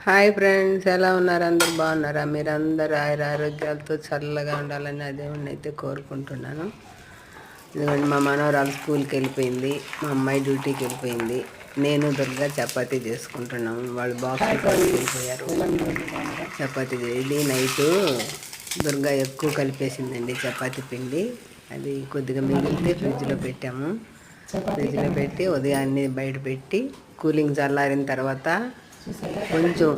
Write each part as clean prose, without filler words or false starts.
Hi friends, ఎలా ఉన్నారు? అందరు బాగున్నారా? మీరందరూ ఆరోగ్యాలతో చల్లగా ఉండాలని దేవుణ్ణి అయితే కోరుకుంటున్నాను. ఎందుకంటే మా మనవరాలు స్కూల్కి వెళ్ళిపోయింది, మా అమ్మాయి డ్యూటీకి వెళ్ళిపోయింది, నేను దుర్గా చపాతీ చేసుకుంటున్నాము. వాళ్ళు బాక్స్ వెళ్ళిపోయారు. చపాతీ ఇది నైటు దుర్గా ఎక్కువ కలిపేసిందండి చపాతీ పిండి. అది కొద్దిగా మిగిలితే ఫ్రిడ్జ్లో పెట్టాము. ఫ్రిడ్జ్లో పెట్టి ఉదయాన్నే బయట పెట్టి కూలింగ్ చల్లారిన తర్వాత కొంచెం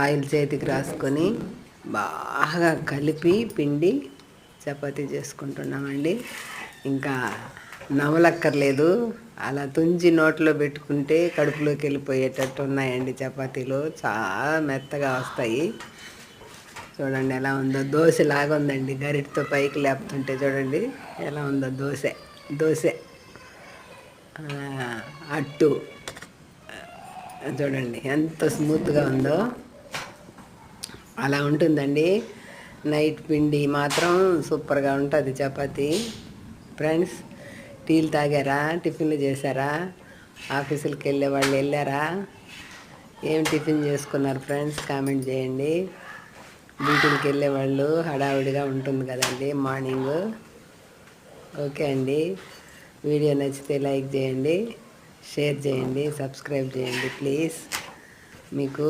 ఆయిల్ చేతికి రాసుకొని బాగా కలిపి పిండి చపాతీ చేసుకుంటున్నామండి. ఇంకా నవలక్కర్లేదు, అలా తుంచి నోట్లో పెట్టుకుంటే కడుపులోకి వెళ్ళిపోయేటట్టు ఉన్నాయండి చపాతీలు. చాలా మెత్తగా వస్తాయి. చూడండి ఎలా ఉందో, దోశలాగా ఉందండి. గరిటతో పైకి లేపుతుంటే చూడండి ఎలా ఉందో. దోశ అట్టు చూడండి ఎంత స్మూత్గా ఉందో. అలా ఉంటుందండి. నైట్ పిండి మాత్రం సూపర్గా ఉంటుంది చపాతీ. ఫ్రెండ్స్, టీలు తాగారా? టిఫిన్లు చేశారా? ఆఫీసులకు వెళ్ళే వాళ్ళు వెళ్ళారా? ఏం టిఫిన్ చేసుకున్నారు ఫ్రెండ్స్? కామెంట్ చేయండి. డ్యూటీలకు వెళ్ళే వాళ్ళు హడావుడిగా ఉంటుంది కదండి మార్నింగ్. ఓకే అండి, వీడియో నచ్చితే లైక్ చేయండి, షేర్ చేయండి, సబ్స్క్రైబ్ చేయండి ప్లీజ్. మీకు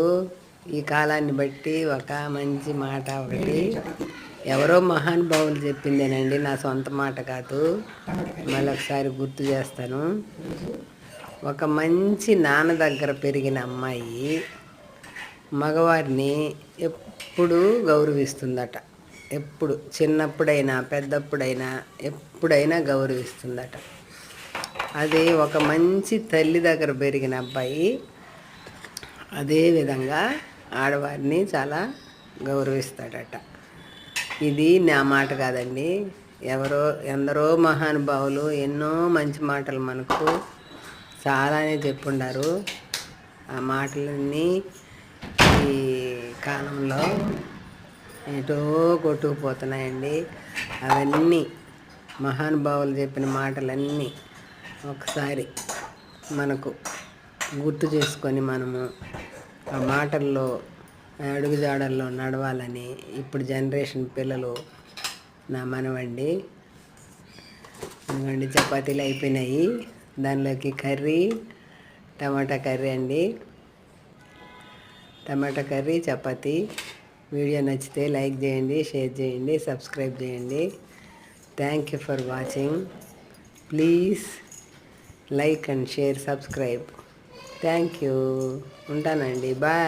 ఈ కాలాన్ని బట్టి ఒక మంచి మాట ఒకటి ఎవరో మహానుభావులు చెప్పిందేనండి, నా సొంత మాట కాదు. మళ్ళీ ఒకసారి గుర్తు చేస్తాను. ఒక మంచి నాన్న దగ్గర పెరిగిన అమ్మాయి మగవారిని ఎప్పుడూ గౌరవిస్తుందట. ఎప్పుడు, చిన్నప్పుడైనా పెద్దప్పుడైనా ఎప్పుడైనా గౌరవిస్తుందట. అది ఒక మంచి తల్లి దగ్గర పెరిగిన అబ్బాయి అదేవిధంగా ఆడవారిని చాలా గౌరవిస్తాడట. ఇది నా మాట కాదండి, ఎందరో మహానుభావులు ఎన్నో మంచి మాటలు మనకు చాలానే చెప్పుండారు. ఆ మాటలన్నీ ఈ కాలంలో ఎటో కొట్టుకుపోతున్నాయండి. అవన్నీ మహానుభావులు చెప్పిన మాటలన్నీ ఒకసారి మనకు గుర్తు చేసుకొని మనము ఆ మాటల్లో అడుగుజాడల్లో నడవాలని ఇప్పుడు జనరేషన్ పిల్లలు నా మనవండి. ఎందుకంటే చపాతీలు అయిపోయినాయి, దానిలోకి కర్రీ టమాటా కర్రీ అండి. టమాటా కర్రీ చపాతీ. వీడియో నచ్చితే లైక్ చేయండి, షేర్ చేయండి, సబ్స్క్రైబ్ చేయండి. Thank you for watching. Please like and share, subscribe. Thank you. ఉంటానండి. బాయ్.